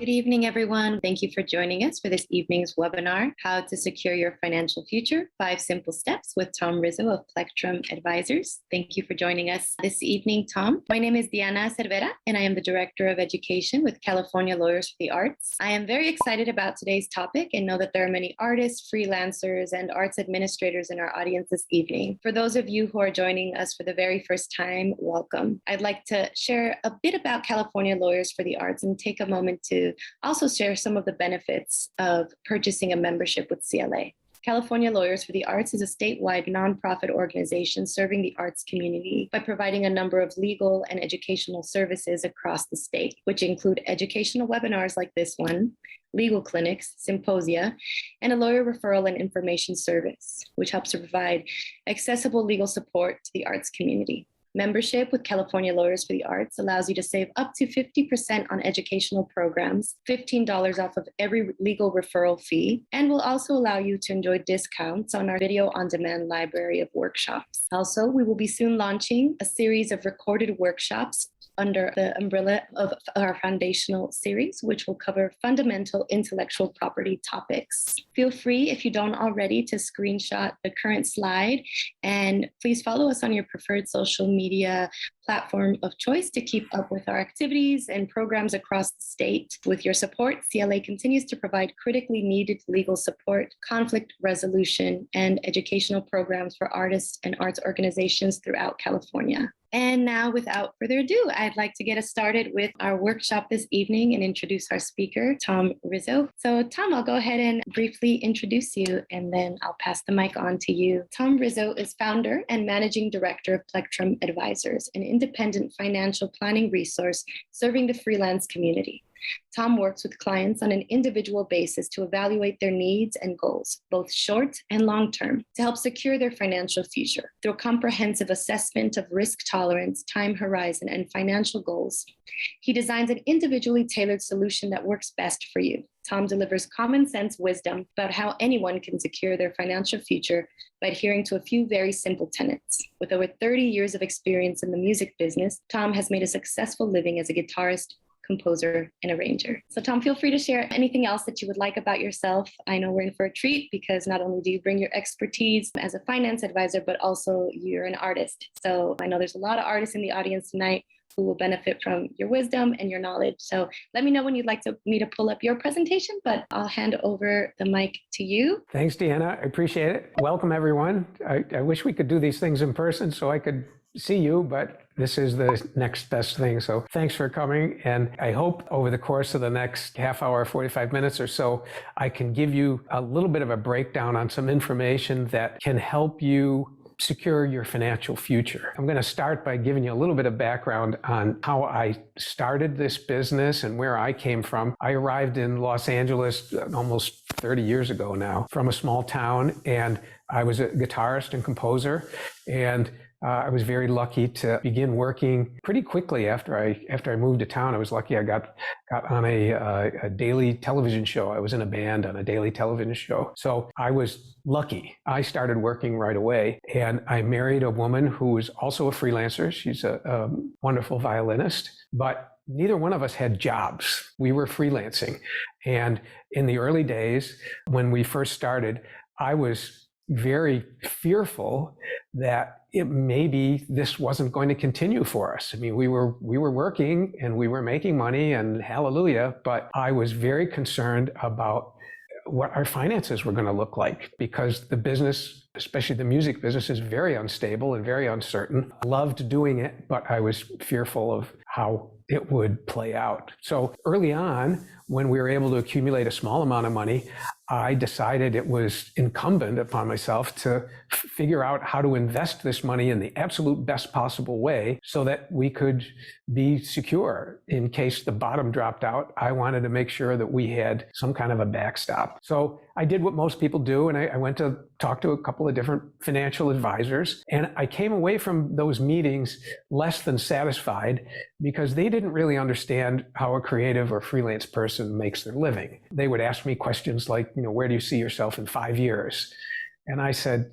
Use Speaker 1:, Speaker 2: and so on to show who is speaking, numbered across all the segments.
Speaker 1: Good evening, everyone. Thank you for joining us for this evening's webinar, How to Secure Your Financial Future, 5 Simple Steps with Tom Rizzo of Plectrum Advisers. Thank you for joining us this evening, Tom. My name is Diana Cervera, and I am the Director of Education with California Lawyers for the Arts. I am very excited about today's topic and know that there are many artists, freelancers, and arts administrators in our audience this evening. For those of you who are joining us for the very first time, welcome. I'd like to share a bit about California Lawyers for the Arts and take a moment to also share some of the benefits of purchasing a membership with CLA. California Lawyers for the Arts is a statewide nonprofit organization serving the arts community by providing a number of legal and educational services across the state, which include educational webinars like this one, legal clinics, symposia, and a lawyer referral and information service, which helps to provide accessible legal support to the arts community. Membership with California Lawyers for the Arts allows you to save up to 50% on educational programs, $15 off of every legal referral fee, and will also allow you to enjoy discounts on our video-on-demand library of workshops. Also, we will be soon launching a series of recorded workshops under the umbrella of our foundational series, which will cover fundamental intellectual property topics. Feel free, if you don't already, to screenshot the current slide, and please follow us on your preferred social media platform of choice to keep up with our activities and programs across the state. With your support, CLA continues to provide critically needed legal support, conflict resolution, and educational programs for artists and arts organizations throughout California. And now, without further ado, I'd like to get us started with our workshop this evening and introduce our speaker, Tom Rizzo. So Tom, I'll go ahead and briefly introduce you, and then I'll pass the mic on to you. Tom Rizzo is founder and managing director of Plectrum Advisers, an independent financial planning resource serving the freelance community. Tom works with clients on an individual basis to evaluate their needs and goals, both short and long term, to help secure their financial future. Through a comprehensive assessment of risk tolerance, time horizon, and financial goals, he designs an individually tailored solution that works best for you. Tom delivers common sense wisdom about how anyone can secure their financial future by adhering to a few very simple tenets. With over 30 years of experience in the music business, Tom has made a successful living as a guitarist, composer, and arranger. So Tom, feel free to share anything else that you would like about yourself. I know we're in for a treat because not only do you bring your expertise as a finance advisor, but also you're an artist. So I know there's a lot of artists in the audience tonight who will benefit from your wisdom and your knowledge. So let me know when you'd like me to pull up your presentation, but I'll hand over the mic to you.
Speaker 2: Thanks, Deanna. I appreciate it. Welcome, everyone. I wish we could do these things in person so I could see you, but this is the next best thing. So thanks for coming. And I hope over the course of the next half hour, 45 minutes or so, I can give you a little bit of a breakdown on some information that can help you secure your financial future. I'm going to start by giving you a little bit of background on how I started this business and where I came from. I arrived in Los Angeles almost 30 years ago now from a small town, and I was a guitarist and composer, and I was very lucky to begin working pretty quickly after I moved to town. I was lucky I got on a daily television show. I was in a band on a daily television show. So I was lucky. I started working right away, and I married a woman who was also a freelancer. She's a wonderful violinist, but neither one of us had jobs. We were freelancing. And in the early days, when we first started, I was very fearful that maybe this wasn't going to continue for us. I mean, we were working and we were making money, and hallelujah, but I was very concerned about what our finances were going to look like, because the business, especially the music business, is very unstable and very uncertain. I loved doing it, but I was fearful of how it would play out. So early on, when we were able to accumulate a small amount of money, I decided it was incumbent upon myself to figure out how to invest this money in the absolute best possible way so that we could be secure. In case the bottom dropped out, I wanted to make sure that we had some kind of a backstop. So I did what most people do, and I went to talk to a couple of different financial advisors, and I came away from those meetings less than satisfied because they didn't really understand how a creative or freelance person makes their living. They would ask me questions like, where do you see yourself in 5 years? And I said,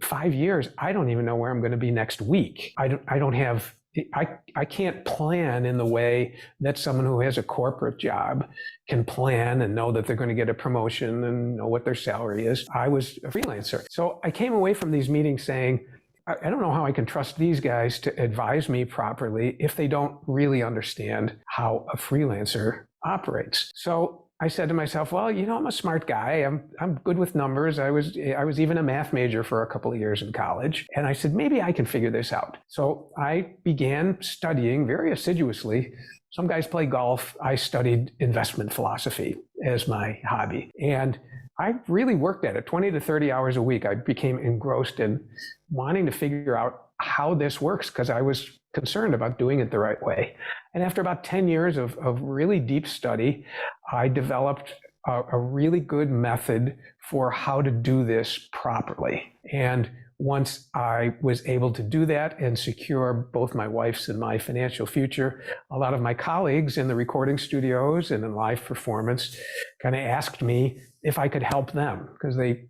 Speaker 2: 5 years, I don't even know where I'm going to be next week. I don't have I can't plan in the way that someone who has a corporate job can plan and know that they're going to get a promotion and know what their salary is. I was a freelancer. So I came away from these meetings saying, I don't know how I can trust these guys to advise me properly if they don't really understand how a freelancer operates. So I said to myself, well, I'm a smart guy. I'm good with numbers. I was even a math major for a couple of years in college. And I said, maybe I can figure this out. So I began studying very assiduously. Some guys play golf. I studied investment philosophy as my hobby. And I really worked at it 20 to 30 hours a week. I became engrossed in wanting to figure out how this works because I was concerned about doing it the right way. And after about 10 years of really deep study, I developed a really good method for how to do this properly. And once I was able to do that and secure both my wife's and my financial future, a lot of my colleagues in the recording studios and in live performance kind of asked me if I could help them because they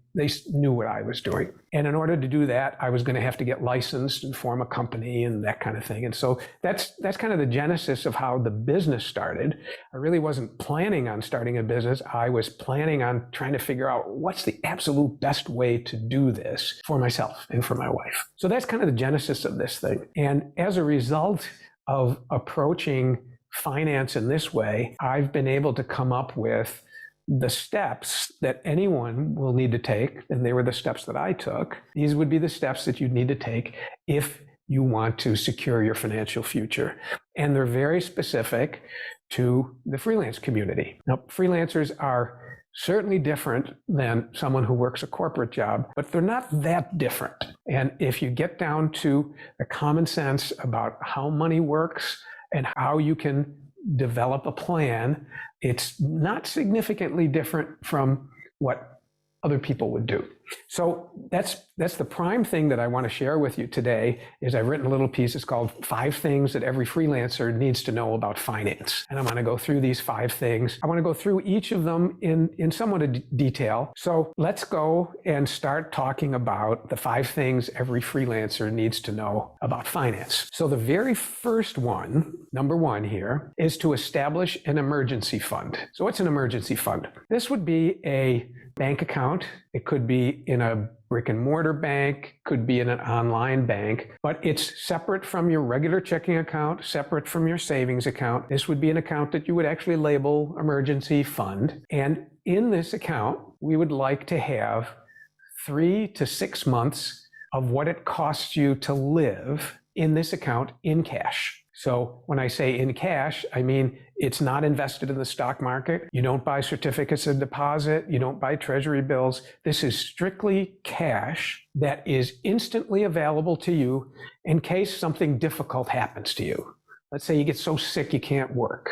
Speaker 2: knew what I was doing. And in order to do that, I was going to have to get licensed and form a company and that kind of thing. And so that's kind of the genesis of how the business started. I really wasn't planning on starting a business. I was planning on trying to figure out what's the absolute best way to do this for myself and for my wife. So that's kind of the genesis of this thing. And as a result of approaching finance in this way, I've been able to come up with the steps that anyone will need to take, and they were the steps that I took. These would be the steps that you'd need to take if you want to secure your financial future. And they're very specific to the freelance community. Now, freelancers are certainly different than someone who works a corporate job, but they're not that different. And if you get down to the common sense about how money works and how you can develop a plan, it's not significantly different from what other people would do. So that's the prime thing that I want to share with you today is I've written a little piece. It's called 5 Things That Every Freelancer Needs to Know About Finance. And I'm going to go through these 5 things. I want to go through each of them in somewhat of detail. So let's go and start talking about the 5 things every freelancer needs to know about finance. So the very first one, number 1 here, is to establish an emergency fund. So what's an emergency fund? This would be a bank account. It could be in a brick and mortar bank, could be in an online bank, but it's separate from your regular checking account, separate from your savings account. This would be an account that you would actually label emergency fund. And in this account, we would like to have 3 to 6 months of what it costs you to live in this account in cash. So when I say in cash, I mean it's not invested in the stock market. You don't buy certificates of deposit. You don't buy treasury bills. This is strictly cash that is instantly available to you in case something difficult happens to you. Let's say you get so sick you can't work,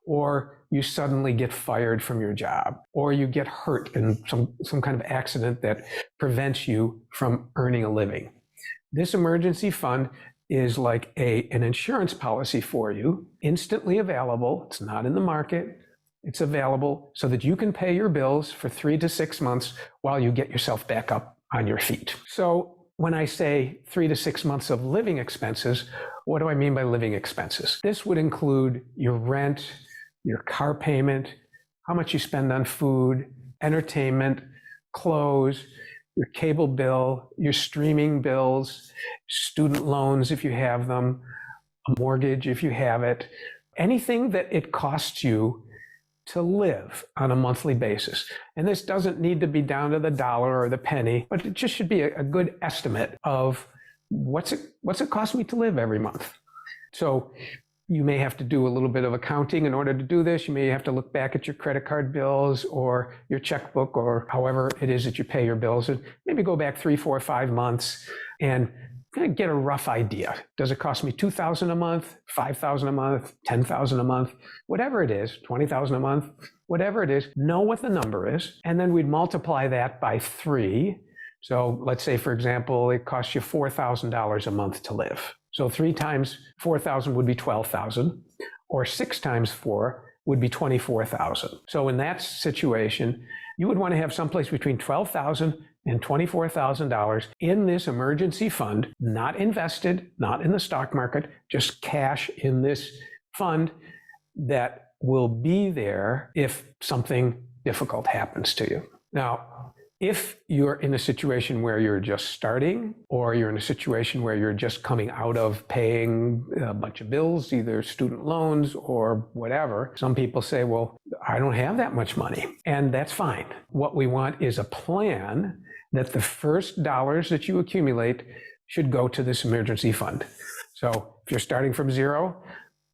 Speaker 2: or you suddenly get fired from your job, or you get hurt in some kind of accident that prevents you from earning a living. This emergency fund is like an insurance policy for you, instantly available. It's not in the market. It's available so that you can pay your bills for 3 to 6 months while you get yourself back up on your feet. So when I say 3 to 6 months of living expenses, what do I mean by living expenses? This would include your rent, your car payment, how much you spend on food, entertainment, clothes, your cable bill, your streaming bills, student loans if you have them, a mortgage if you have it, anything that it costs you to live on a monthly basis. And this doesn't need to be down to the dollar or the penny, but it just should be a good estimate of what's it cost me to live every month. So you may have to do a little bit of accounting in order to do this. You may have to look back at your credit card bills or your checkbook or however it is that you pay your bills, and maybe go back 3, 4, 5 months and kind of get a rough idea. Does it cost me $2,000 a month, $5,000 a month, $10,000 a month, whatever it is, $20,000 a month, whatever it is, know what the number is. And then we'd multiply that by 3. So let's say, for example, it costs you $4,000 a month to live. So 3 times 4,000 would be 12,000, or 6 times 4 would be 24,000. So in that situation, you would want to have someplace between 12,000 and $24,000 in this emergency fund, not invested, not in the stock market, just cash in this fund that will be there if something difficult happens to you. Now, if you're in a situation where you're just starting, or you're in a situation where you're just coming out of paying a bunch of bills, either student loans or whatever, some people say, well, I don't have that much money. And that's fine. What we want is a plan that the first dollars that you accumulate should go to this emergency fund. So if you're starting from zero,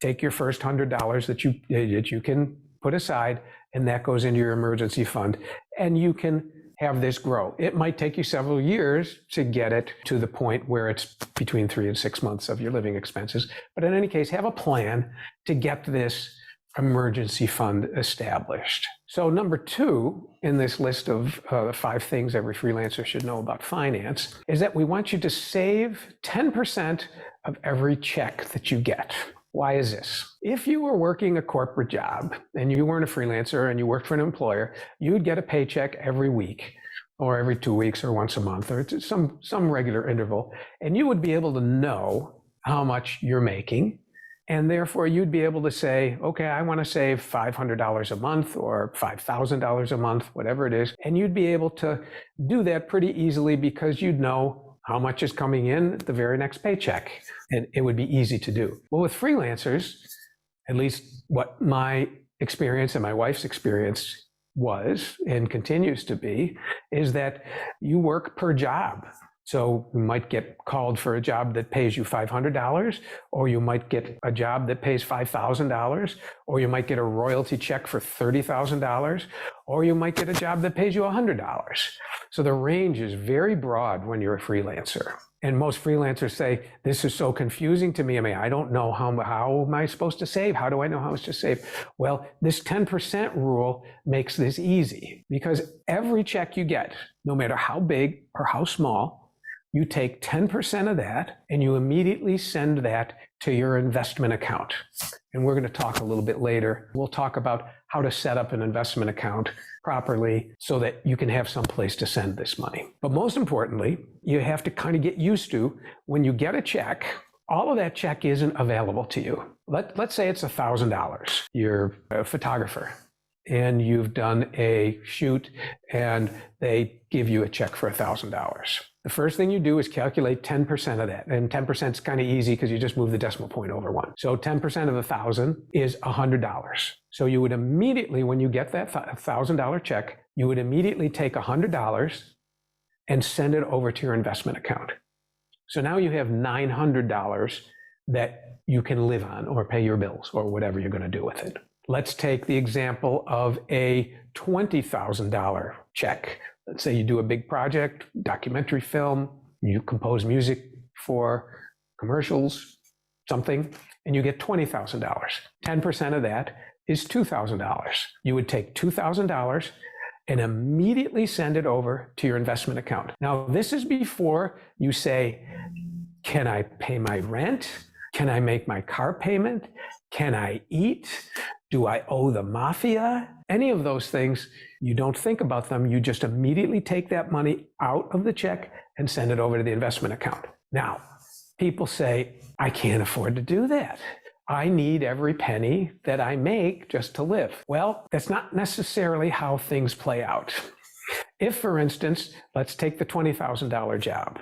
Speaker 2: take your first $100 that you can put aside, and that goes into your emergency fund. And you can have this grow. It might take you several years to get it to the point where it's between 3 and 6 months of your living expenses. But in any case, have a plan to get this emergency fund established. So number 2 in this list of the 5 things every freelancer should know about finance is that we want you to save 10% of every check that you get. Why is this? If you were working a corporate job and you weren't a freelancer and you worked for an employer, you'd get a paycheck every week or every 2 weeks or once a month or some regular interval, and you would be able to know how much you're making. And therefore, you'd be able to say, okay, I want to save $500 a month or $5,000 a month, whatever it is. And you'd be able to do that pretty easily because you'd know how much is coming in at the very next paycheck. And it would be easy to do. Well, with freelancers, at least what my experience and my wife's experience was and continues to be, is that you work per job. So you might get called for a job that pays you $500, or you might get a job that pays $5,000, or you might get a royalty check for $30,000, or you might get a job that pays you $100. So the range is very broad when you're a freelancer. And most freelancers say, this is so confusing to me. I mean, I don't know how am I supposed to save? How do I know how much to save? Well, this 10% rule makes this easy because every check you get, no matter how big or how small, you take 10% of that and you immediately send that to your investment account. And we're going to talk a little bit later. We'll talk about how to set up an investment account properly so that you can have some place to send this money. But most importantly, you have to kind of get used to when you get a check, all of that check isn't available to you. Let's say it's $1,000. You're a photographer and you've done a shoot and they give you a check for $1,000. The first thing you do is calculate 10% of that. And 10% is kind of easy because you just move the decimal point over 1. So 10% of 1,000 is $100. So you would immediately, when you get that $1,000 check, you would immediately take $100 and send it over to your investment account. So now you have $900 that you can live on or pay your bills or whatever you're going to do with it. Let's take the example of a $20,000 check. Let's say you do a big project, documentary film, you compose music for commercials, something, and you get $20,000. 10% of that is $2,000. You would take $2,000 and immediately send it over to your investment account. Now, this is before you say, can I pay my rent? Can I make my car payment? Can I eat? Do I owe the mafia? Any of those things, you don't think about them. You just immediately take that money out of the check and send it over to the investment account. Now, people say, I can't afford to do that. I need every penny that I make just to live. Well, that's not necessarily how things play out. If, for instance, let's take the $20,000 job.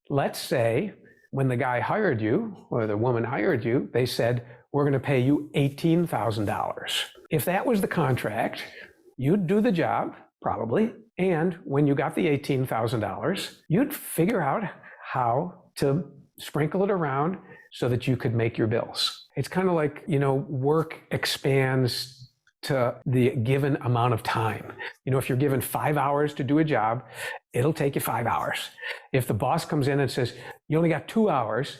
Speaker 2: Let's say when the guy hired you or the woman hired you, they said, we're going to pay you $18,000. If that was the contract, you'd do the job, probably, and when you got the $18,000, you'd figure out how to sprinkle it around so that you could make your bills. It's kind of like, work expands to the given amount of time. If you're given 5 hours to do a job, it'll take you 5 hours. If the boss comes in and says, you only got 2 hours,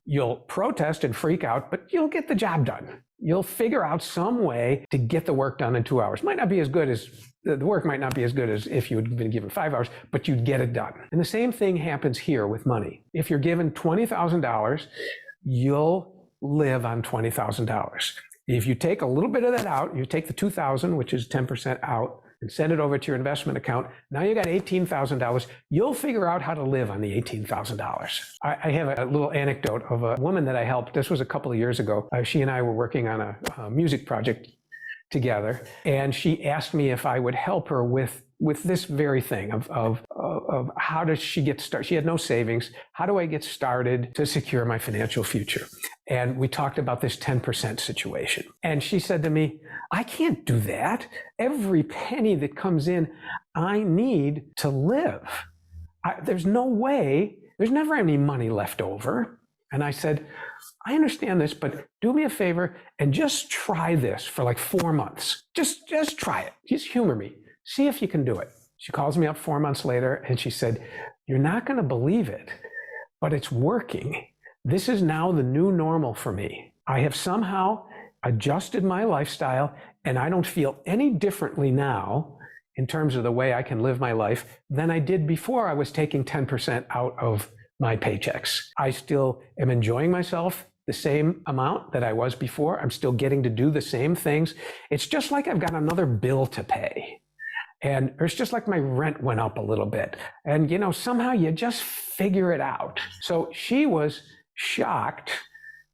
Speaker 2: you'll protest and freak out, but you'll get the job done. You'll figure out some way to get the work done in 2 hours. The work might not be as good as if you had been given 5 hours, but you'd get it done. And the same thing happens here with money. If you're given $20,000, you'll live on $20,000. If you take a little bit of that out, you take the $2,000, which is 10% out, and send it over to your investment account. Now you got $18,000. You'll figure out how to live on the $18,000. I have a little anecdote of a woman that I helped. This was a couple of years ago. She and I were working on a music project together, and she asked me if I would help her with this very thing of how does she get started. She had no savings. How do I get started to secure my financial future? And we talked about this 10% situation. And she said to me, I can't do that. Every penny that comes in, I need to live. There's no way, there's never any money left over. And I said, I understand this, but do me a favor and just try this for like 4 months. Just try it. Just humor me. See if you can do it. She calls me up 4 months later and she said, you're not going to believe it, but it's working. This is now the new normal for me. I have somehow adjusted my lifestyle and I don't feel any differently now in terms of the way I can live my life than I did before I was taking 10% out of my paychecks. I still am enjoying myself the same amount that I was before. I'm still getting to do the same things. It's just like I've got another bill to pay. And it's just like my rent went up a little bit. And, somehow you just figure it out. So she was shocked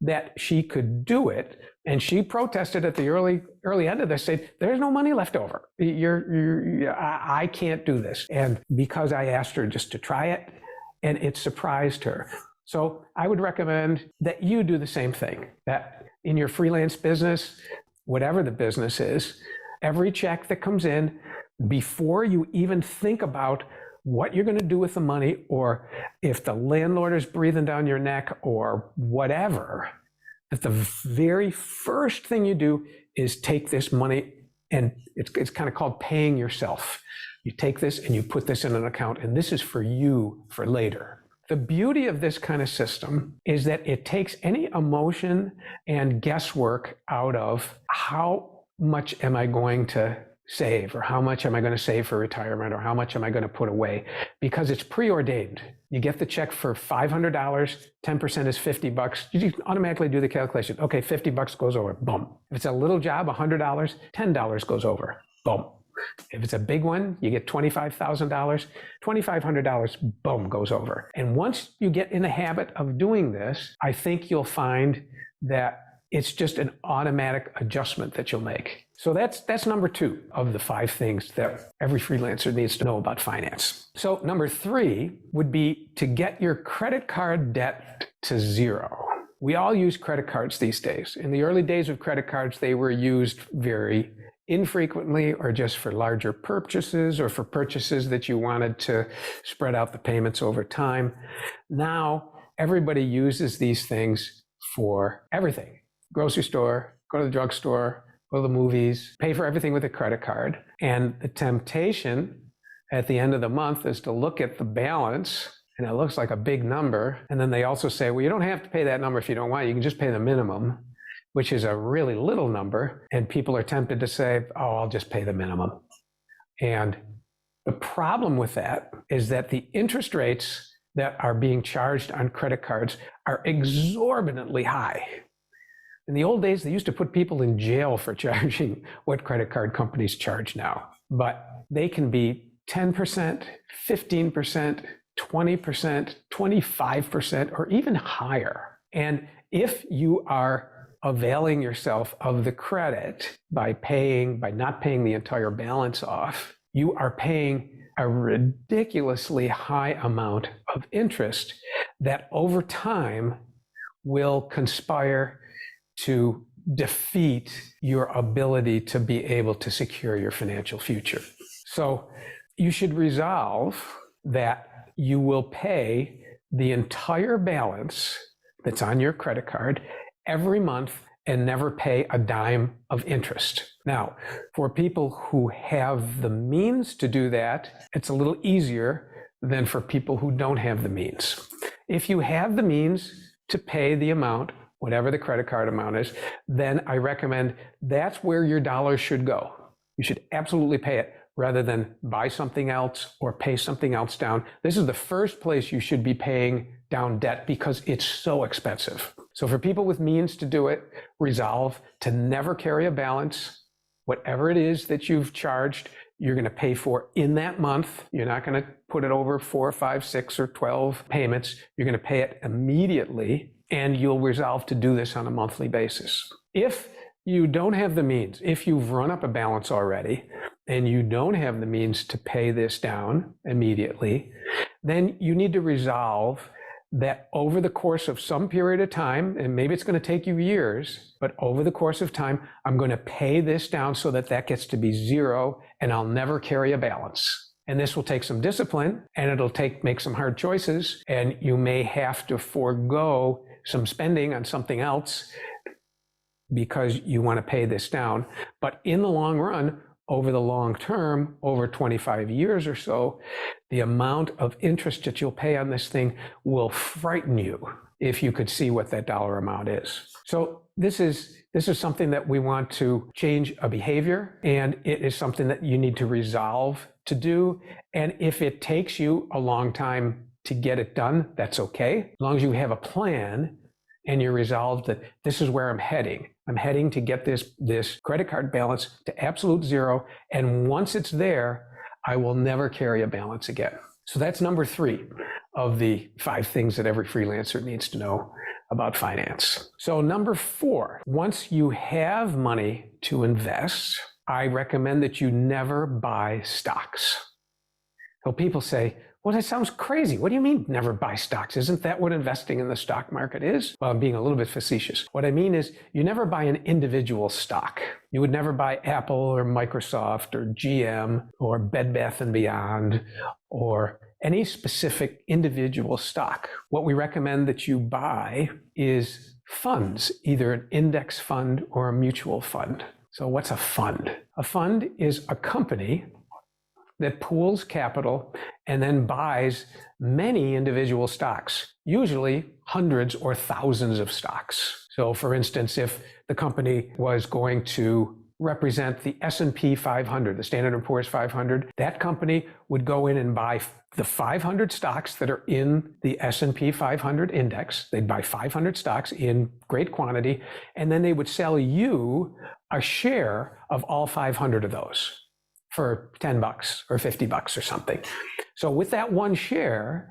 Speaker 2: that she could do it. And she protested at the early end of this, saying, there's no money left over. I can't do this. And because I asked her just to try it, and it surprised her. So I would recommend that you do the same thing, that in your freelance business, whatever the business is, every check that comes in, before you even think about what you're going to do with the money, or if the landlord is breathing down your neck or whatever, that the very first thing you do is take this money, and it's kind of called paying yourself. You take this and you put this in an account, and this is for you for later. The beauty of this kind of system is that it takes any emotion and guesswork out of how much am I going to save, or how much am I going to save for retirement, or how much am I going to put away, because it's preordained. You get the check for $500, 10% is $50. You automatically do the calculation. Okay, $50 goes over, boom. If it's a little job, $100, $10 goes over, boom. If it's a big one, you get $25,000, $2,500, boom, goes over. And once you get in the habit of doing this, I think you'll find that it's just an automatic adjustment that you'll make. So that's number 2 of the 5 things that every freelancer needs to know about finance. So number 3 would be to get your credit card debt to 0. We all use credit cards these days. In the early days of credit cards, they were used very infrequently, or just for larger purchases, or for purchases that you wanted to spread out the payments over time. Now, everybody uses these things for everything. Grocery store, go to the drugstore, go to the movies, pay for everything with a credit card. And the temptation at the end of the month is to look at the balance, and it looks like a big number. And then they also say, well, you don't have to pay that number if you don't want. You can just pay the minimum, which is a really little number. And people are tempted to say, oh, I'll just pay the minimum. And the problem with that is that the interest rates that are being charged on credit cards are exorbitantly high. In the old days, they used to put people in jail for charging what credit card companies charge now. But they can be 10%, 15%, 20%, 25%, or even higher. And if you are availing yourself of the credit by not paying the entire balance off, you are paying a ridiculously high amount of interest that over time will conspire to defeat your ability to be able to secure your financial future. So you should resolve that you will pay the entire balance that's on your credit card every month and never pay a dime of interest. Now, for people who have the means to do that, it's a little easier than for people who don't have the means. If you have the means to pay the amount, whatever the credit card amount is, then I recommend that's where your dollars should go. You should absolutely pay it rather than buy something else or pay something else down. This is the first place you should be paying down debt because it's so expensive. So for people with means to do it, resolve to never carry a balance. Whatever it is that you've charged, you're going to pay for in that month. You're not going to put it over 4, 5, 6, or 12 payments. You're going to pay it immediately, and you'll resolve to do this on a monthly basis. If you don't have the means, if you've run up a balance already and you don't have the means to pay this down immediately, then you need to resolve that over the course of some period of time, and maybe it's going to take you years, but over the course of time, I'm going to pay this down so that that gets to be zero and I'll never carry a balance. And this will take some discipline, and it'll make some hard choices, and you may have to forego some spending on something else because you want to pay this down. But in the long run, over the long term, over 25 years or so, the amount of interest that you'll pay on this thing will frighten you if you could see what that dollar amount is. So this is something that we want to change a behavior, and it is something that you need to resolve to do. And if it takes you a long time to get it done, that's okay. As long as you have a plan and you're resolved that this is where I'm heading. I'm heading to get this credit card balance to absolute zero. And once it's there, I will never carry a balance again. So that's number 3 of the 5 things that every freelancer needs to know about finance. So number 4, once you have money to invest, I recommend that you never buy stocks. So people say, well, that sounds crazy. What do you mean never buy stocks? Isn't that what investing in the stock market is? Well, I'm being a little bit facetious. What I mean is you never buy an individual stock. You would never buy Apple or Microsoft or GM or Bed Bath & Beyond or any specific individual stock. What we recommend that you buy is funds, either an index fund or a mutual fund. So what's a fund? A fund is a company that pools capital and then buys many individual stocks, usually hundreds or thousands of stocks. So for instance, if the company was going to represent the S&P 500, the Standard & Poor's 500, that company would go in and buy the 500 stocks that are in the S&P 500 index. They'd buy 500 stocks in great quantity, and then they would sell you a share of all 500 of those for $10 or $50 or something. So with that one share,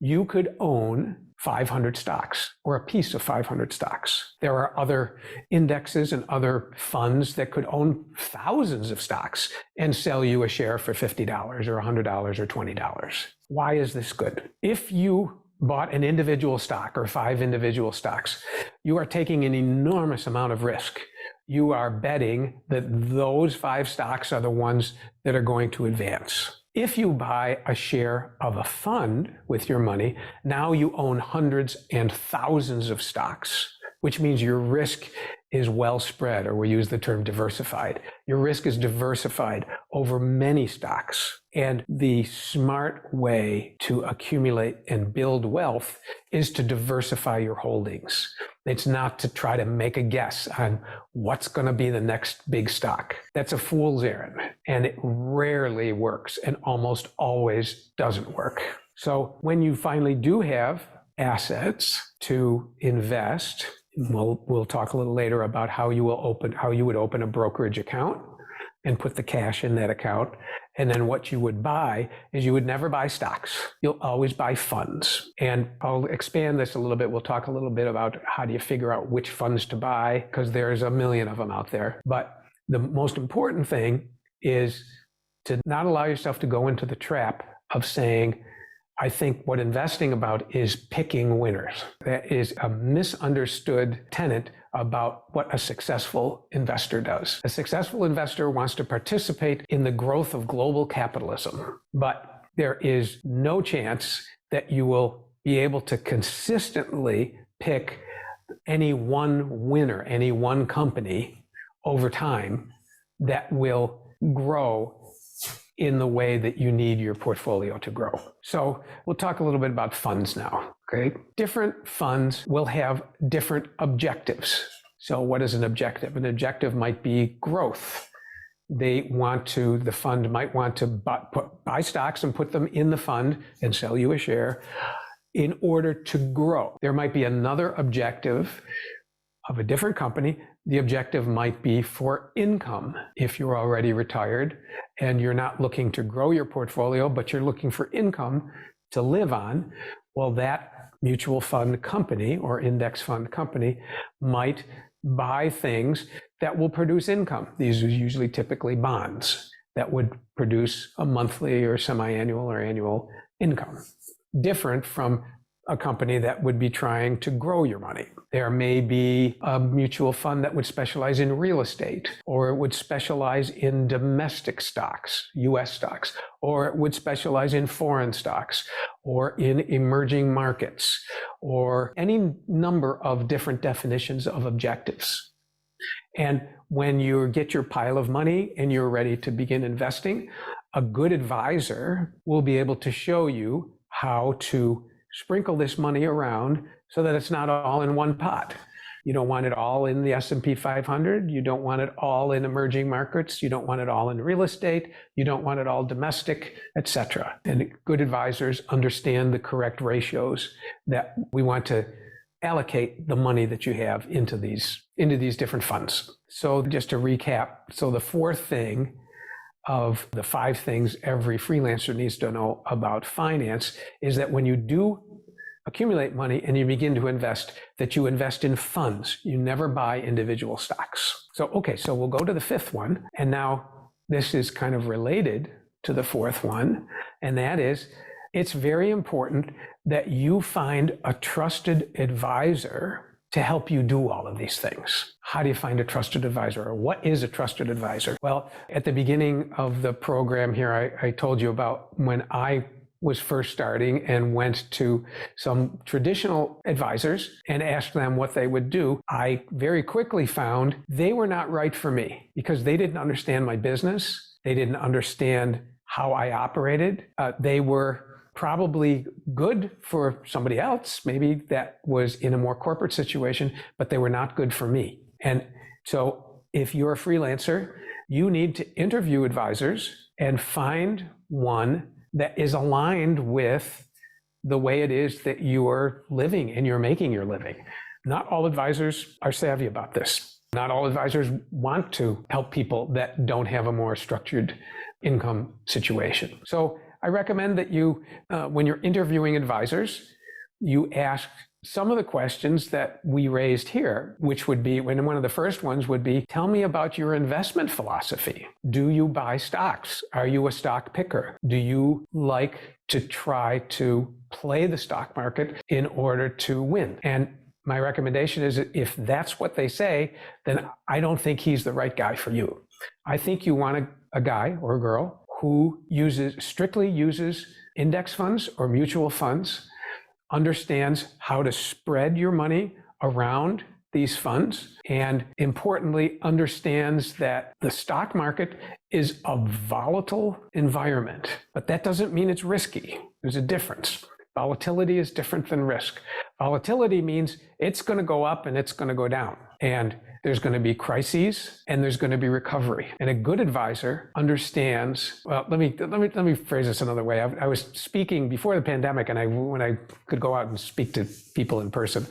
Speaker 2: you could own 500 stocks or a piece of 500 stocks. There are other indexes and other funds that could own thousands of stocks and sell you a share for $50 or $100 or $20. Why is this good? If you bought an individual stock or 5 individual stocks, you are taking an enormous amount of risk. You are betting that those 5 stocks are the ones that are going to advance. If you buy a share of a fund with your money, now you own hundreds and thousands of stocks, which means your risk is well spread, or we use the term diversified. Your risk is diversified over many stocks. And the smart way to accumulate and build wealth is to diversify your holdings. It's not to try to make a guess on what's going to be the next big stock. That's a fool's errand, and it rarely works and almost always doesn't work. So when you finally do have assets to invest, we'll talk a little later about how you would open a brokerage account and put the cash in that account. And then what you would buy is you would never buy stocks. You'll always buy funds. And I'll expand this a little bit. We'll talk a little bit about how do you figure out which funds to buy, because there's a million of them out there. But the most important thing is to not allow yourself to go into the trap of saying, I think what investing about is picking winners. That is a misunderstood tenet about what a successful investor does. A successful investor wants to participate in the growth of global capitalism, but there is no chance that you will be able to consistently pick any one winner, any one company over time that will grow in the way that you need your portfolio to grow. So we'll talk a little bit about funds now, okay? Different funds will have different objectives. So what is an objective? An objective might be growth. The fund might want to buy stocks and put them in the fund and sell you a share in order to grow. There might be another objective of a different company, the objective might be for income. If you're already retired and you're not looking to grow your portfolio, but you're looking for income to live on, well, that mutual fund company or index fund company might buy things that will produce income. These are usually typically bonds that would produce a monthly or semi-annual or annual income, different from a company that would be trying to grow your money. There may be a mutual fund that would specialize in real estate, or it would specialize in domestic stocks, US stocks, or it would specialize in foreign stocks, or in emerging markets, or any number of different definitions of objectives. And when you get your pile of money and you're ready to begin investing, a good advisor will be able to show you how to sprinkle this money around so that it's not all in one pot. You don't want it all in the S&P 500. You don't want it all in emerging markets. You don't want it all in real estate. You don't want it all domestic, etc. And good advisors understand the correct ratios that we want to allocate the money that you have into these different funds. So just to recap, so the fourth thing of the 5 things every freelancer needs to know about finance is that when you do accumulate money and you begin to invest, that you invest in funds. You never buy individual stocks. So we'll go to the 5th one. And now this is kind of related to the 4th one. And that is, it's very important that you find a trusted advisor to help you do all of these things. How do you find a trusted advisor, or what is a trusted advisor? Well, at the beginning of the program here, I told you about when I was first starting and went to some traditional advisors and asked them what they would do. I very quickly found they were not right for me because they didn't understand my business. They didn't understand how I operated. They were probably good for somebody else, maybe that was in a more corporate situation, but they were not good for me. And so if you're a freelancer, you need to interview advisors and find one that is aligned with the way it is that you are living and you're making your living. Not all advisors are savvy about this. Not all advisors want to help people that don't have a more structured income situation. So I recommend that you, when you're interviewing advisors, you ask some of the questions that we raised here, which would be, when one of the first ones would be, tell me about your investment philosophy. Do you buy stocks? Are you a stock picker? Do you like to try to play the stock market in order to win? And my recommendation is that if that's what they say, then I don't think he's the right guy for you. I think you want a guy or a girl who strictly uses index funds or mutual funds, understands how to spread your money around these funds, and importantly, understands that the stock market is a volatile environment, but that doesn't mean it's risky. There's a difference. Volatility is different than risk. Volatility means it's going to go up and it's going to go down. And there's going to be crises and there's going to be recovery. And a good advisor understands, well, let me phrase this another way. I was speaking before the pandemic, and when I could go out and speak to people in person,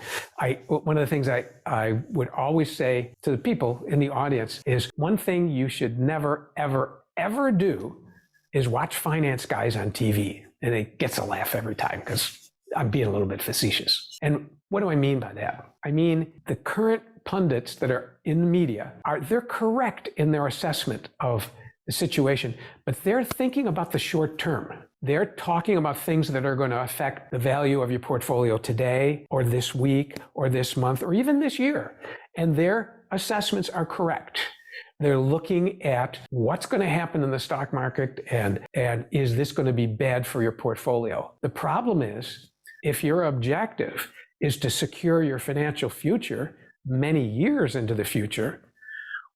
Speaker 2: one of the things I would always say to the people in the audience is, one thing you should never, ever, ever do is watch finance guys on TV. And it gets a laugh every time because I'm being a little bit facetious. And what do I mean by that? I mean, the current pundits that are in the media, they're correct in their assessment of the situation, but they're thinking about the short term. They're talking about things that are going to affect the value of your portfolio today, or this week, or this month, or even this year. And their assessments are correct. They're looking at what's going to happen in the stock market and is this going to be bad for your portfolio? The problem is, if your objective is to secure your financial future many years into the future,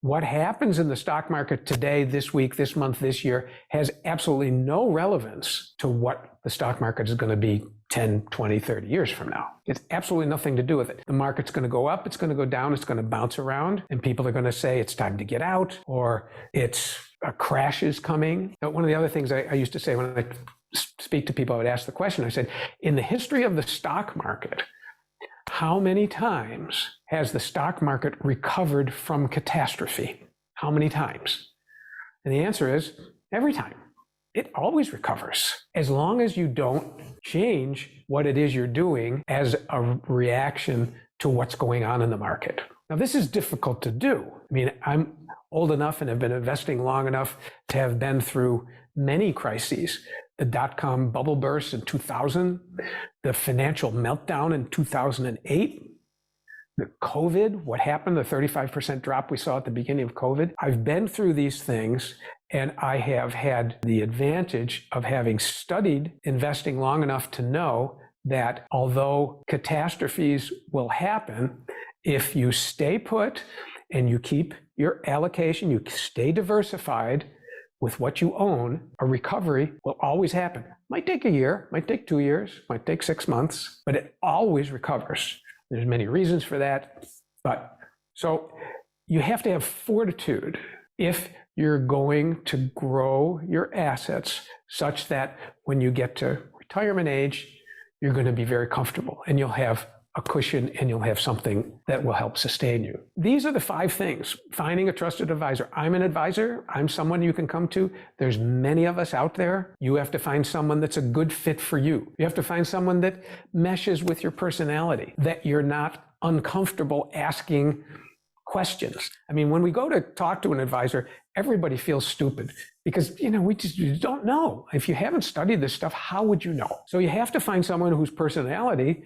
Speaker 2: what happens in the stock market today, this week, this month, this year has absolutely no relevance to what the stock market is going to be 10, 20, 30 years from now. It's absolutely nothing to do with it. The market's going to go up, it's going to go down, it's going to bounce around, and people are going to say it's time to get out, or it's a crash is coming. But one of the other things I used to say when I speak to people, I would ask the question, I said, in the history of the stock market, how many times has the stock market recovered from catastrophe? How many times? And the answer is every time. It always recovers, as long as you don't change what it is you're doing as a reaction to what's going on in the market. Now, this is difficult to do. I mean, I'm old enough and have been investing long enough to have been through many crises. The dot-com bubble burst in 2000, the financial meltdown in 2008, the COVID, what happened, the 35% drop we saw at the beginning of COVID. I've been through these things, and I have had the advantage of having studied investing long enough to know that although catastrophes will happen, if you stay put and you keep your allocation, you stay diversified with what you own, a recovery will always happen. Might take a year, might take 2 years, might take 6 months, but it always recovers. There's many reasons for that, but so you have to have fortitude if you're going to grow your assets such that when you get to retirement age, you're going to be very comfortable and you'll have a cushion and you'll have something that will help sustain you. These are the 5 things. Finding a trusted advisor. I'm an advisor. I'm someone you can come to. There's many of us out there. You have to find someone that's a good fit for you. You have to find someone that meshes with your personality, that you're not uncomfortable asking questions. I mean, when we go to talk to an advisor, everybody feels stupid because, we just don't know. If you haven't studied this stuff, how would you know? So you have to find someone whose personality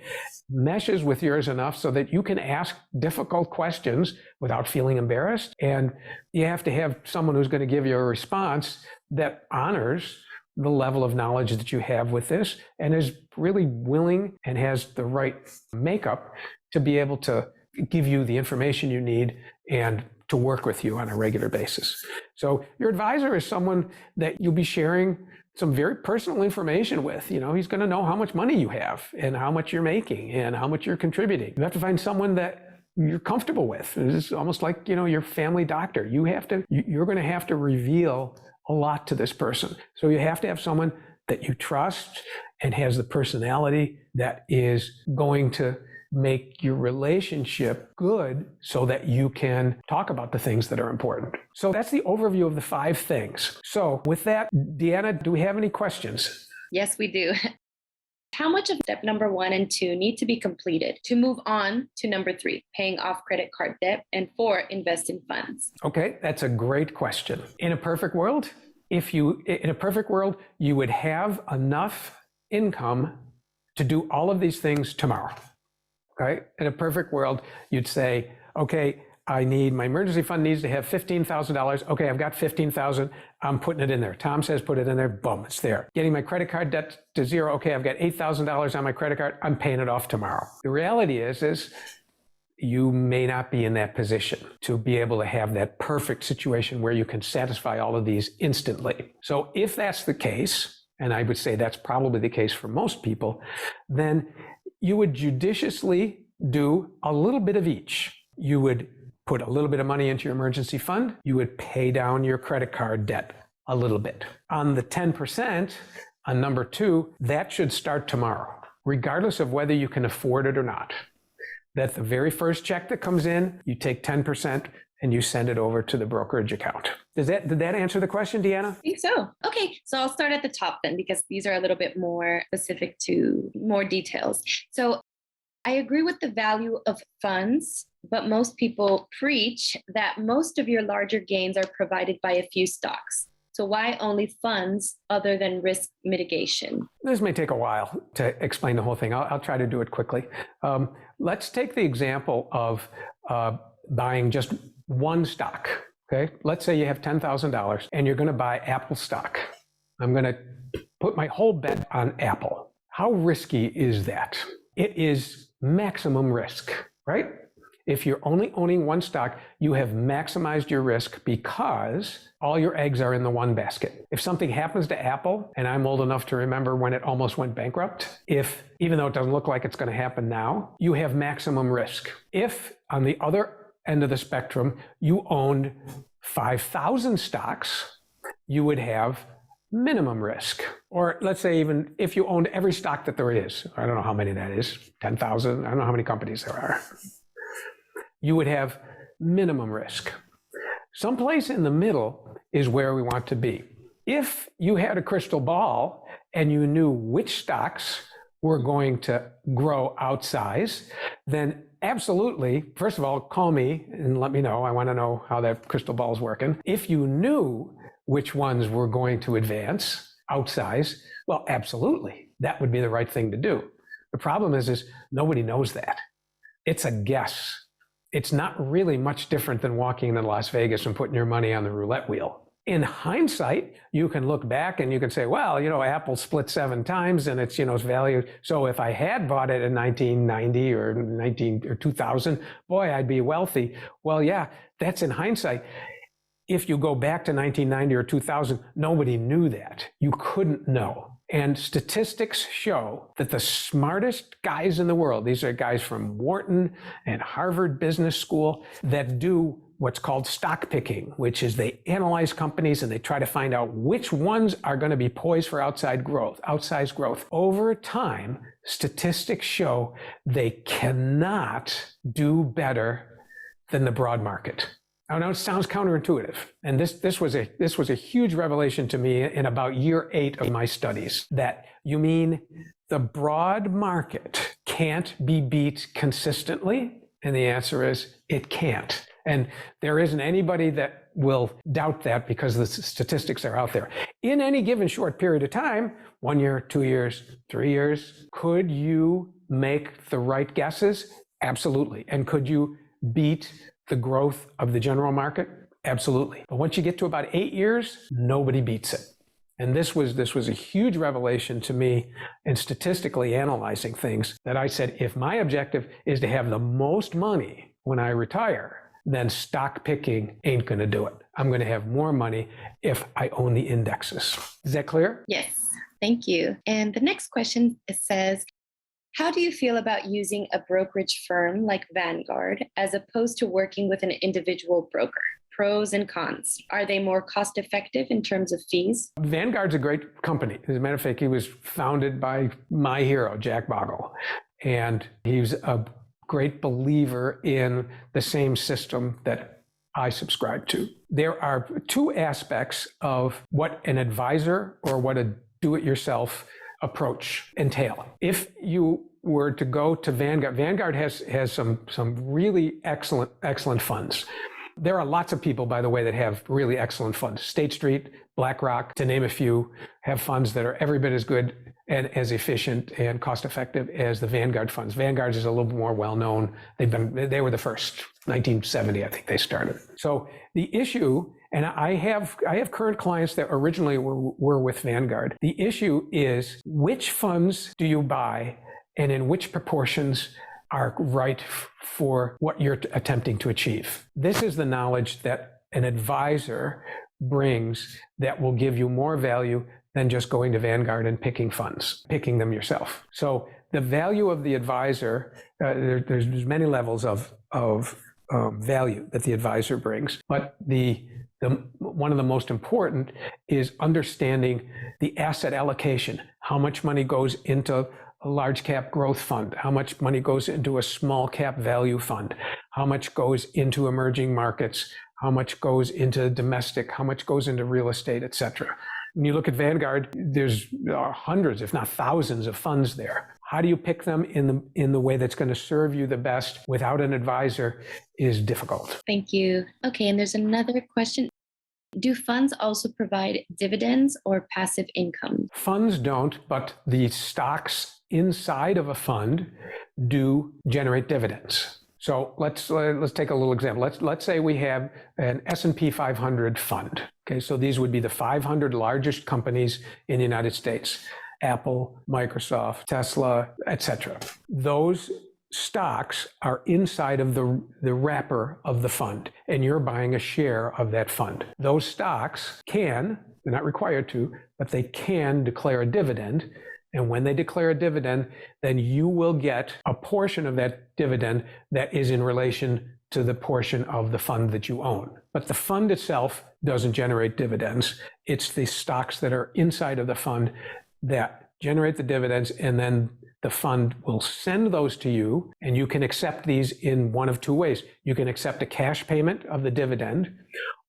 Speaker 2: meshes with yours enough so that you can ask difficult questions without feeling embarrassed. And you have to have someone who's going to give you a response that honors the level of knowledge that you have with this and is really willing and has the right makeup to be able to give you the information you need and to work with you on a regular basis. So your advisor is someone that you'll be sharing some very personal information with. He's going to know how much money you have and how much you're making and how much you're contributing. You have to find someone that you're comfortable with. It's almost like, your family doctor. You're going to have to reveal a lot to this person. So you have to have someone that you trust and has the personality that is going to make your relationship good so that you can talk about the things that are important. So that's the overview of the 5 things. So with that, Deanna, do we have any questions?
Speaker 1: Yes, we do. How much of step number 1 and 2 need to be completed to move on to number 3, paying off credit card debt, and 4, invest in funds?
Speaker 2: Okay, that's a great question. In a perfect world, you would have enough income to do all of these things tomorrow. Okay. In a perfect world, you'd say, okay, my emergency fund needs to have $15,000. Okay, I've got $15,000. I'm putting it in there. Tom says, put it in there. Boom, it's there. Getting my credit card debt to 0. Okay, I've got $8,000 on my credit card. I'm paying it off tomorrow. The reality is you may not be in that position to be able to have that perfect situation where you can satisfy all of these instantly. So if that's the case, and I would say that's probably the case for most people, then you would judiciously do a little bit of each. You would put a little bit of money into your emergency fund. You would pay down your credit card debt a little bit. On the 10%, on number 2, that should start tomorrow, regardless of whether you can afford it or not. That the very first check that comes in, you take 10% and you send it over to the brokerage account. Did that answer the question, Deanna?
Speaker 1: I think so. Okay, so I'll start at the top then, because these are a little bit more specific to more details. So I agree with the value of funds, but most people preach that most of your larger gains are provided by a few stocks. So why only funds other than risk mitigation?
Speaker 2: This may take a while to explain the whole thing. I'll try to do it quickly. Let's take the example of buying just one stock. Okay, let's say you have $10,000 and you're going to buy Apple stock. I'm going to put my whole bet on Apple. How risky is that? It is maximum risk, right? If you're only owning one stock, you have maximized your risk because all your eggs are in the one basket. If something happens to Apple, and I'm old enough to remember when it almost went bankrupt, even though it doesn't look like it's going to happen now, you have maximum risk. If on the other end of the spectrum, you owned 5,000 stocks, you would have minimum risk. Or let's say even if you owned every stock that there is, I don't know how many that is, 10,000, I don't know how many companies there are, you would have minimum risk. Someplace in the middle is where we want to be. If you had a crystal ball and you knew which stocks were going to grow outsize, then absolutely, first of all, call me and let me know. I want to know how that crystal ball is working. If you knew which ones were going to advance outsize, well, absolutely, that would be the right thing to do. The problem is nobody knows that. It's a guess. It's not really much different than walking into Las Vegas and putting your money on the roulette wheel. In hindsight, you can look back and you can say, well, Apple split 7 times and it's, it's valued. So if I had bought it in 1990 or 2000, boy, I'd be wealthy. Well, yeah, that's in hindsight. If you go back to 1990 or 2000, nobody knew that. You couldn't know. And statistics show that the smartest guys in the world, these are guys from Wharton and Harvard Business School, that do what's called stock picking, which is they analyze companies and they try to find out which ones are going to be poised for outsized growth. Over time, statistics show they cannot do better than the broad market. I know it sounds counterintuitive, and this was a huge revelation to me in about year 8 of my studies, that you mean the broad market can't be beat consistently? And the answer is it can't. And there isn't anybody that will doubt that because the statistics are out there. In any given short period of time, 1 year, 2 years, 3 years, could you make the right guesses? Absolutely. And could you beat the growth of the general market? Absolutely. But once you get to about 8 years, nobody beats it. And this was a huge revelation to me in statistically analyzing things, that I said, if my objective is to have the most money when I retire, then stock picking ain't going to do it. I'm going to have more money if I own the indexes. Is that clear?
Speaker 1: Yes, thank you. And the next question, it says, how do you feel about using a brokerage firm like Vanguard as opposed to working with an individual broker? Pros and cons. Are they more cost effective in terms of fees?
Speaker 2: Vanguard's a great company. As a matter of fact, he was founded by my hero, Jack Bogle. And he's a great believer in the same system that I subscribe to. There are 2 aspects of what an advisor or what a do-it-yourself approach entail. If you were to go to Vanguard has some really excellent funds. There are lots of people, by the way, that have really excellent funds. State Street, BlackRock, to name a few, have funds that are every bit as good and as efficient and cost effective as the Vanguard funds. Vanguard is a little more well known. They were the first, 1970, I think they started. So the issue, and I have current clients that originally were with Vanguard. The issue is, which funds do you buy and in which proportions are right for what you're attempting to achieve? This is the knowledge that an advisor brings that will give you more value than just going to Vanguard and picking funds, picking them yourself. So the value of the advisor, there's many levels of value that the advisor brings, but one of the most important is understanding the asset allocation. How much money goes into a large cap growth fund? How much money goes into a small cap value fund? How much goes into emerging markets? How much goes into domestic? How much goes into real estate, et cetera? When you look at Vanguard, there's hundreds, if not thousands, of funds there. How do you pick them in the way that's going to serve you the best without an advisor is difficult.
Speaker 1: Thank you. Okay, and there's another question. Do funds also provide dividends or passive income?
Speaker 2: Funds don't, but the stocks inside of a fund do generate dividends. So let's take a little example. Let's say we have an S&P 500 fund. Okay, so these would be the 500 largest companies in the United States: Apple, Microsoft, Tesla, etc. Those stocks are inside of the wrapper of the fund, and you're buying a share of that fund. Those stocks they're not required to, but they can declare a dividend, And when they declare a dividend, then you will get a portion of that dividend that is in relation to the portion of the fund that you own. But the fund itself doesn't generate dividends. It's the stocks that are inside of the fund that generate the dividends, and then the fund will send those to you, and you can accept these in one of two ways. You can accept a cash payment of the dividend,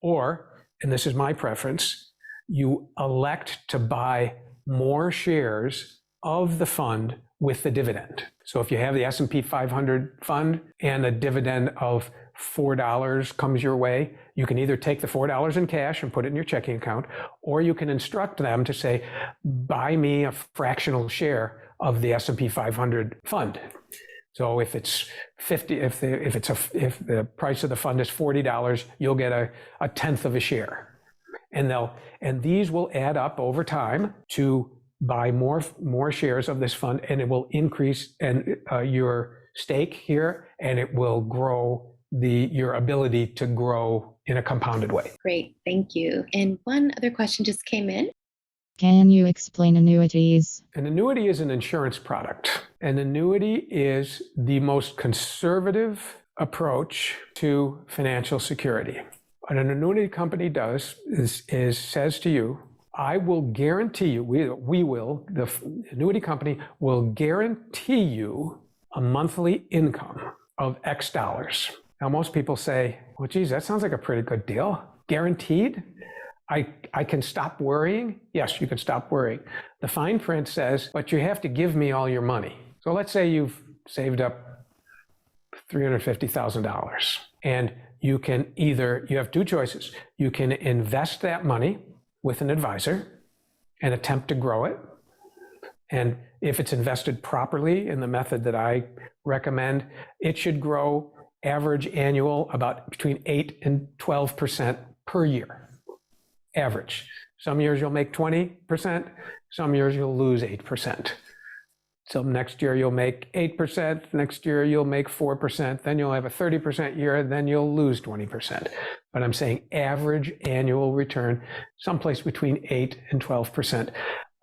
Speaker 2: or, and this is my preference, you elect to buy more shares of the fund with the dividend. So if you have the S&P 500 fund and a dividend of $4 comes your way, you can either take the $4 in cash and put it in your checking account, or you can instruct them to say, buy me a fractional share of the S&P 500 fund. So if it's 50, if the price of the fund is $40, you'll get a tenth of a share. And these will add up over time to buy more shares of this fund, and it will increase your stake here, and it will grow your ability to grow in a compounded way.
Speaker 1: Great, thank you. And one other question just came in.
Speaker 3: Can you explain annuities?
Speaker 2: An annuity is an insurance product. An annuity is the most conservative approach to financial security. What an annuity company does is says to you, I will guarantee you, the annuity company will guarantee you a monthly income of X dollars. Now, most people say, well, geez, that sounds like a pretty good deal. Guaranteed? I can stop worrying? Yes, you can stop worrying. The fine print says, but you have to give me all your money. So let's say you've saved up $350,000, and you have two choices. You can invest that money with an advisor and attempt to grow it. And if it's invested properly in the method that I recommend, it should grow average annual about between 8 and 12% per year. Average. Some years you'll make 20%, some years you'll lose 8%. So next year you'll make 8%, next year you'll make 4%, then you'll have a 30% year, then you'll lose 20%. But I'm saying average annual return, someplace between 8 and 12%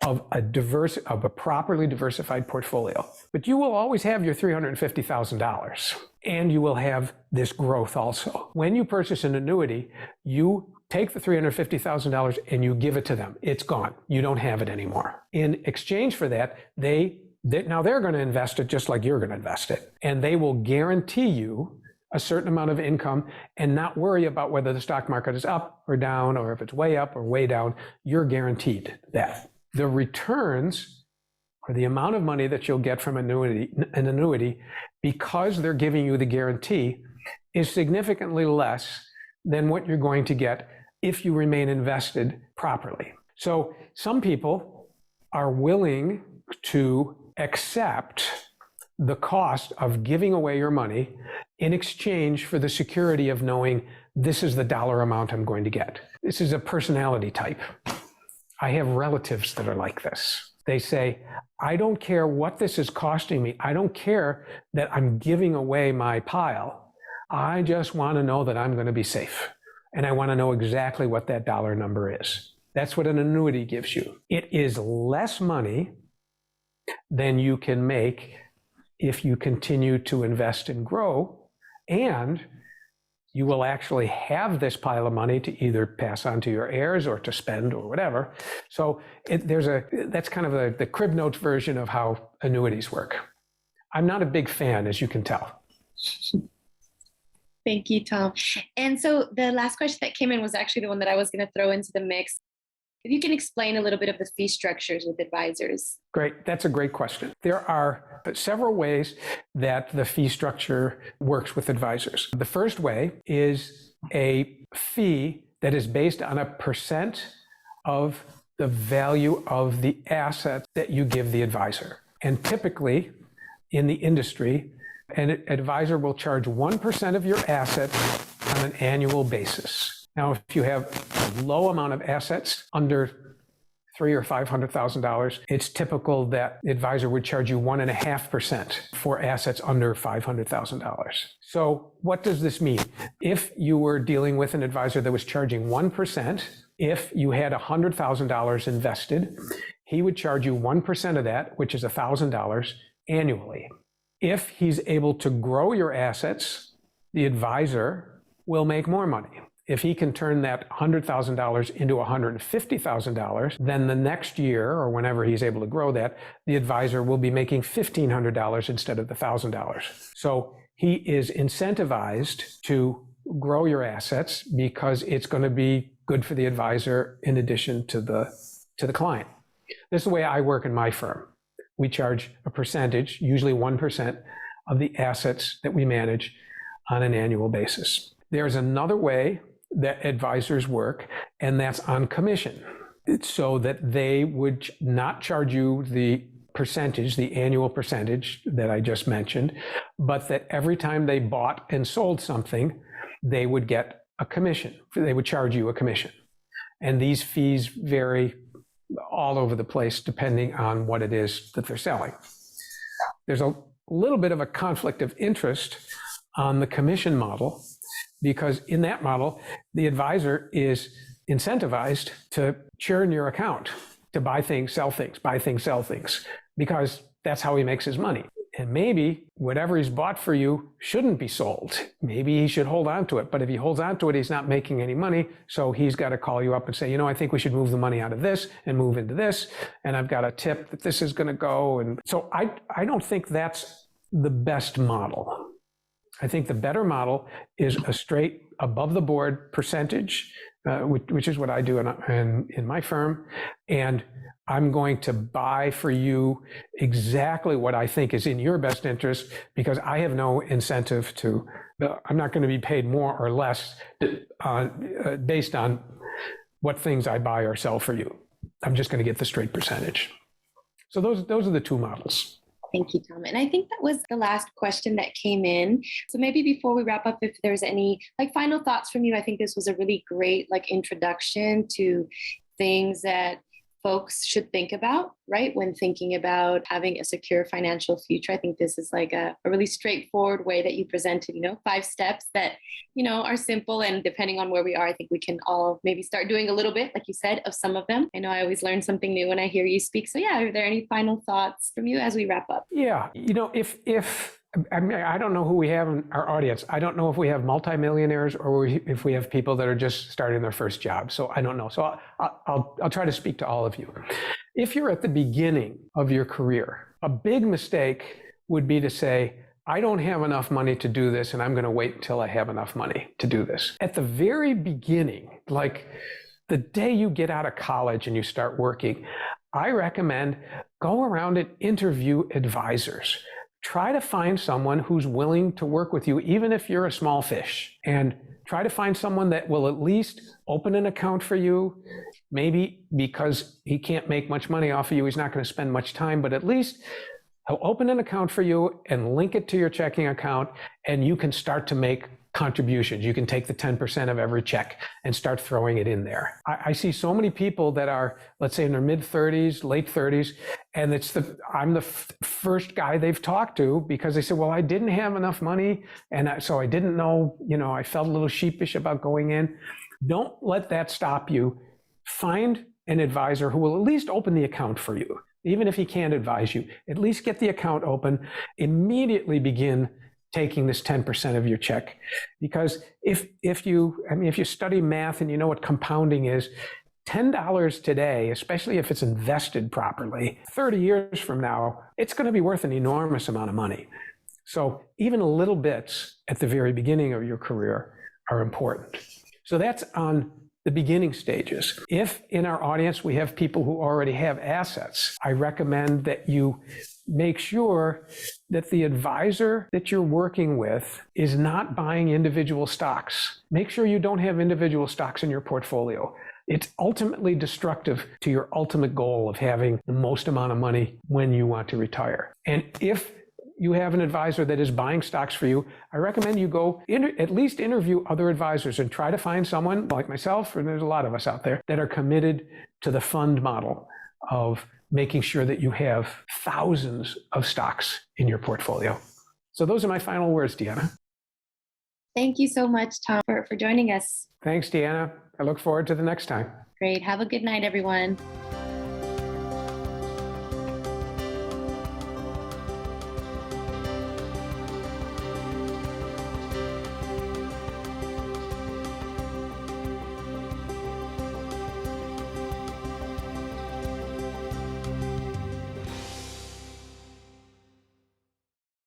Speaker 2: of a properly diversified portfolio. But you will always have your $350,000, and you will have this growth also. When you purchase an annuity, you take the $350,000 and you give it to them. It's gone. You don't have it anymore. In exchange for that, now they're going to invest it just like you're going to invest it. And they will guarantee you a certain amount of income and not worry about whether the stock market is up or down, or if it's way up or way down. You're guaranteed that. The returns, or the amount of money that you'll get from an annuity, because they're giving you the guarantee, is significantly less than what you're going to get if you remain invested properly. So some people are willing to accept the cost of giving away your money in exchange for the security of knowing this is the dollar amount I'm going to get. This is a personality type. I have relatives that are like this. They say, I don't care what this is costing me. I don't care that I'm giving away my pile. I just want to know that I'm going to be safe. And I want to know exactly what that dollar number is. That's what an annuity gives you. It is less money than you can make if you continue to invest and grow, and you will actually have this pile of money to either pass on to your heirs or to spend or whatever. So that's kind of the crib notes version of how annuities work. I'm not a big fan, as you can tell.
Speaker 1: Thank you, Tom. And so the last question that came in was actually the one that I was going to throw into the mix. If you can explain a little bit of the fee structures with advisors.
Speaker 2: Great. That's a great question. There are several ways that the fee structure works with advisors. The first way is a fee that is based on a percent of the value of the asset that you give the advisor. And typically in the industry, an advisor will charge 1% of your assets on an annual basis. Now, if you have a low amount of assets under $300,000 or $500,000, it's typical that the advisor would charge you 1.5% for assets under $500,000. So what does this mean? If you were dealing with an advisor that was charging 1%, if you had $100,000 invested he would charge you 1% of that, which is $1,000 annually. If he's able to grow your assets, the advisor will make more money. If he can turn that $100,000 into $150,000, then the next year, or whenever he's able to grow that, the advisor will be making $1,500 instead of the $1,000. So he is incentivized to grow your assets because it's going to be good for the advisor in addition to the client. This is the way I work in my firm. We charge a percentage, usually 1% of the assets that we manage on an annual basis. There's another way that advisors work, and that's on commission. It's so that they would not charge you the percentage, the annual percentage that I just mentioned, but that every time they bought and sold something, they would get a commission. They would charge you a commission. And these fees vary all over the place depending on what it is that they're selling. There's a little bit of a conflict of interest on the commission model, because in that model, the advisor is incentivized to churn your account, to buy things, sell things, buy things, sell things, because that's how he makes his money. And maybe whatever he's bought for you shouldn't be sold. Maybe he should hold on to it. But if he holds on to it, he's not making any money. So he's got to call you up and say, I think we should move the money out of this and move into this. And I've got a tip that this is going to go. And so I don't think that's the best model. I think the better model is a straight above the board percentage, which is what I do in my firm. And I'm going to buy for you exactly what I think is in your best interest, because I have no incentive I'm not going to be paid more or less based on what things I buy or sell for you. I'm just going to get the straight percentage. So those are the two models.
Speaker 1: Thank you, Tom. And I think that was the last question that came in. So maybe before we wrap up, if there's any final thoughts from you, I think this was a really great introduction to things that folks should think about, right? When thinking about having a secure financial future. I think this is a really straightforward way that you presented, 5 steps that, are simple. And depending on where we are, I think we can all maybe start doing a little bit, like you said, of some of them. I know I always learn something new when I hear you speak. So yeah, are there any final thoughts from you as we wrap up?
Speaker 2: Yeah, I don't know who we have in our audience. I don't know if we have multimillionaires or if we have people that are just starting their first job. So I don't know. So I'll try to speak to all of you. If you're at the beginning of your career, a big mistake would be to say, I don't have enough money to do this, and I'm going to wait until I have enough money to do this. At the very beginning, the day you get out of college and you start working, I recommend go around and interview advisors. Try to find someone who's willing to work with you, even if you're a small fish, and try to find someone that will at least open an account for you. Maybe because he can't make much money off of you, he's not going to spend much time, but at least he'll open an account for you and link it to your checking account, and you can start to make contributions. You can take the 10% of every check and start throwing it in there. I see so many people that are, let's say, in their mid-30s, late 30s, and I'm the first guy they've talked to because they said, well, I didn't have enough money, and so I didn't know, I felt a little sheepish about going in. Don't let that stop you. Find an advisor who will at least open the account for you. Even if he can't advise you, at least get the account open, immediately begin taking this 10% of your check. Because if you study math and you know what compounding is, $10 today, especially if it's invested properly, 30 years from now, it's going to be worth an enormous amount of money. So even little bits at the very beginning of your career are important. So that's on the beginning stages. If in our audience we have people who already have assets, I recommend that you make sure that the advisor that you're working with is not buying individual stocks. Make sure you don't have individual stocks in your portfolio. It's ultimately destructive to your ultimate goal of having the most amount of money when you want to retire. And if you have an advisor that is buying stocks for you, I recommend you go at least interview other advisors and try to find someone like myself, and there's a lot of us out there, that are committed to the fund model of making sure that you have thousands of stocks in your portfolio. So those are my final words, Deanna.
Speaker 1: Thank you so much, Tom, for joining us.
Speaker 2: Thanks, Deanna. I look forward to the next time.
Speaker 1: Great. Have a good night, everyone.